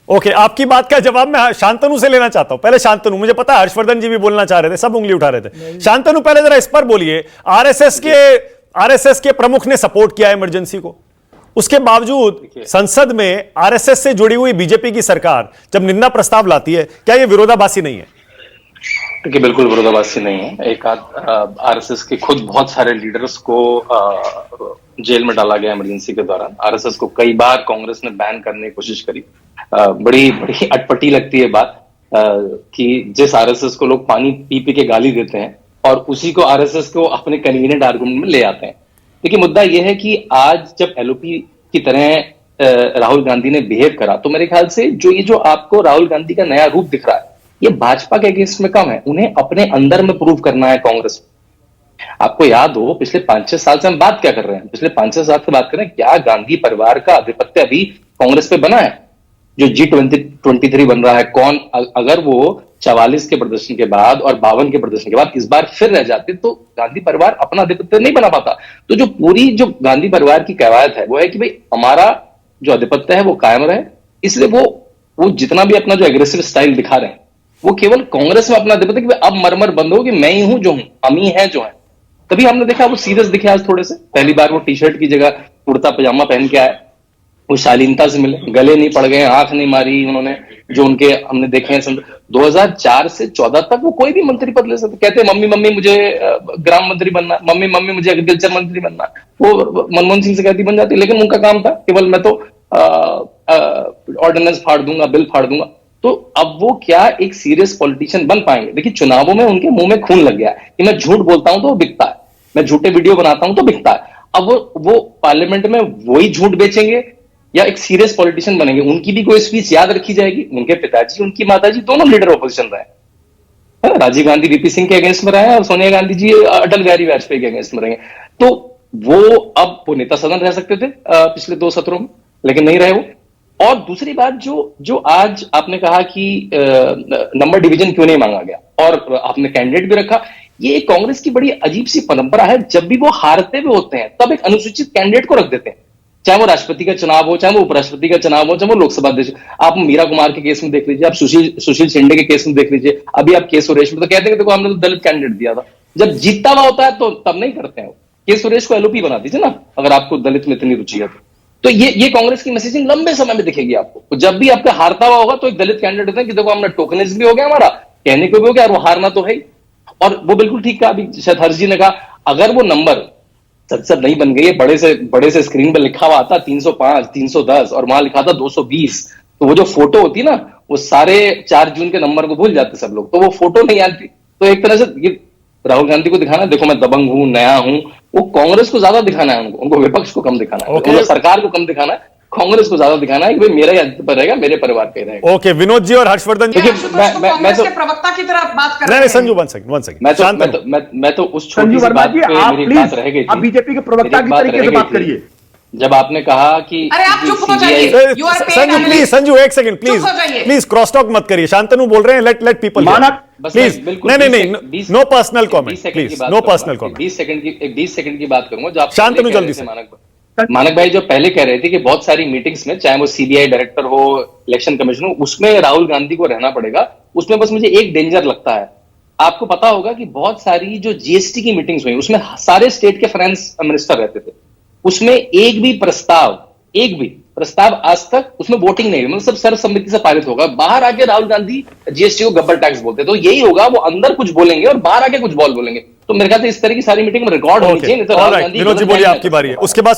Okay, आपकी बात का जवाब मैं शांतनु से लेना चाहता हूं। पहले शांतनु, मुझे पता है हर्षवर्धन जी भी बोलना चाह रहे थे, सब उंगली उठा रहे थे। शांतनु पहले जरा इस पर बोलिए, आरएसएस के प्रमुख ने सपोर्ट किया इमरजेंसी को, उसके बावजूद संसद में आरएसएस से जुड़ी हुई बीजेपी की सरकार जब निंदा प्रस्ताव लाती है, क्या यह विरोधाभासी नहीं है? देखिए, बिल्कुल विरोधाभासी नहीं है। एक आरएसएस के खुद बहुत सारे लीडर्स को जेल में डाला गया इमरजेंसी के दौरान। आरएसएस को कई बार कांग्रेस ने बैन करने की कोशिश करी। बड़ी बड़ी अटपटी लगती है बात कि जिस आरएसएस को लोग पानी पी पी के गाली देते हैं और उसी को आरएसएस को अपने कन्वीनियंट आर्गुमेंट में ले आते हैं। देखिए, मुद्दा यह है कि आज जब एलओपी की तरह राहुल गांधी ने बिहेव करा, तो मेरे ख्याल से जो आपको राहुल गांधी का नया रूप दिख रहा है, ये भाजपा के अगेंस्ट में कम है। उन्हें अपने अंदर में प्रूव करना है कांग्रेस। आपको याद हो, पिछले 5-6 साल से हम बात क्या कर रहे हैं? पिछले 5-6 साल से बात कर रहे हैं, क्या गांधी परिवार का आधिपत्य अभी कांग्रेस पे बना है? जो G23 बन रहा है, कौन अगर वो 44 के प्रदर्शन के बाद और 52 के प्रदर्शन के बाद इस बार फिर रह जाते, तो गांधी परिवार अपना आधिपत्य नहीं बना पाता। तो जो गांधी परिवार की कवायद है, वो है कि भाई हमारा जो आधिपत्य है वो कायम रहे। इसलिए वो जितना भी अपना जो एग्रेसिव स्टाइल दिखा रहे हैं, वो केवल कांग्रेस में अपना आधिपत्य कि अब मरमर बंद हो कि मैं ही हूं जो हूं, हम ही हैं जो हैं। तभी हमने देखा वो सीरियस दिखे आज थोड़े से। पहली बार वो टी शर्ट की जगह कुर्ता पजामा पहन के आए, वो शालीनता से मिले, गले नहीं पड़ गए, आंख नहीं मारी उन्होंने, जो उनके हमने देखे हैं। 2004 से 14 तक वो कोई भी मंत्री पद ले सकते। कहते मम्मी मम्मी मुझे ग्राम मंत्री बनना, मम्मी मम्मी मुझे एग्रीकल्चर मंत्री बनना। वो मनमोहन सिंह से कहती बन जाती, लेकिन उनका काम था केवल मैं तो ऑर्डिनेंस फाड़ दूंगा, बिल फाड़ दूंगा। तो अब वो क्या एक सीरियस पॉलिटिशियन बन पाएंगे? देखिए, चुनावों में उनके मुंह में खून लग गया है कि मैं झूठ बोलता हूं तो वो बिकता है, मैं झूठे वीडियो बनाता हूं तो बिकता है। अब वो पार्लियामेंट में वही झूठ बेचेंगे या एक सीरियस पॉलिटिशियन बनेंगे? उनकी भी कोई स्पीच याद रखी जाएगी? उनके पिताजी, उनकी माताजी दोनों लीडर ऑपोजिशन रहे हैं। राजीव गांधी वीपी सिंह के अगेंस्ट में रहे हैं और सोनिया गांधी जी अटल बिहारी वाजपेयी के अगेंस्ट में रहेंगे। तो वो नेता सदन रह सकते थे पिछले 2 सत्रों में, लेकिन नहीं रहे वो। और दूसरी बात, जो आज आपने कहा कि नंबर डिवीजन क्यों नहीं मांगा गया और आपने कैंडिडेट भी रखा, ये कांग्रेस की बड़ी अजीब सी परंपरा है। जब भी वो हारते हुए होते हैं तब एक अनुसूचित कैंडिडेट को रख देते हैं, चाहे वो राष्ट्रपति का चुनाव हो, चाहे वो उपराष्ट्रपति का चुनाव हो, चाहे वो लोकसभा अध्यक्ष। आप मीरा कुमार के केस में देख लीजिए, आप सुशील शिंदे के केस में देख लीजिए, अभी आप के सुरेश में तो कहते हैं देखो हमने तो दलित कैंडिडेट दिया था। जब जीतता हुआ होता है तो तब नहीं करते हैं। के सुरेश को एलओपी बना दीजिए ना, अगर आपको दलित में इतनी रुचि है तो ये कांग्रेस की मैसेजिंग लंबे समय में दिखेगी आपको। तो जब भी आपका हारता हुआ होगा तो एक दलित कैंडिडेट होता है कि देखो हमने टोकनिज्म भी हो गया, हमारा कहने को भी हो गया और वो हारना तो है ही। और वो बिल्कुल ठीक कहा, अभी शायद हर्ष जी ने कहा, अगर वो नंबर सच नहीं बन गई है, बड़े से स्क्रीन पर लिखा हुआ आता 305, 310 और वहां लिखा था 220, तो वो जो फोटो होती ना, वो सारे 4 जून के नंबर को भूल जाते सब लोग, तो वो फोटो नहीं आती। तो एक तरह से ये राहुल गांधी को दिखाना, देखो मैं दबंग हूं, नया हूं, वो कांग्रेस को ज्यादा दिखाना है, उनको विपक्ष को कम दिखाना है, उनको सरकार को कम दिखाना है, कांग्रेस को ज्यादा दिखाना है कि भाई मेरा ही पर रहेगा, मेरे परिवार पे रहेगा। ओके, विनोद जी और हर्षवर्धन जी, मैं तो प्रवक्ता की तरह बात कर रहे हैं। संजू वन सेकंड, मैं तो उस छोटी सी बात पे मेरी बात रह गई थी। आप बीजेपी के प्रवक्ता की तरीके से बात करिए। जब आपने कहा कि अरे आप चुप हो जाइए, संजू एक सेकंड प्लीज क्रॉस टॉक मत करिए। शांतनु बोल रहे हैं, लेट पीपल प्लीज। नहीं, no personal comment please, no personal comment. 20 second की बात करूंगा। जो आप शांतनु जल्दी से। मानक भाई जो पहले कह रहे थे कि बहुत सारी मीटिंग्स में, चाहे वो सीबीआई डायरेक्टर हो, इलेक्शन कमीशन हो, उसमें राहुल गांधी को रहना पड़ेगा। उसमें बस मुझे एक डेंजर लगता है। आपको पता होगा कि बहुत सारी जो जीएसटी की मीटिंग्स हुई, उसमें सारे स्टेट के फाइनेंस मिनिस्टर रहते थे। उसमें एक भी प्रस्ताव आज तक उसमें वोटिंग नहीं हुई, मतलब सब सर्वसम्मति से पारित होगा। बाहर आके राहुल गांधी जीएसटी को गब्बर टैक्स बोलते, तो यही होगा, वो अंदर कुछ बोलेंगे और बाहर आके कुछ बोलेंगे। तो मेरे ख्याल से इस तरह की सारी मीटिंग में रिकॉर्ड होनी चाहिए। विनोद जी बोलिए, आपकी बारी है, उसके बाद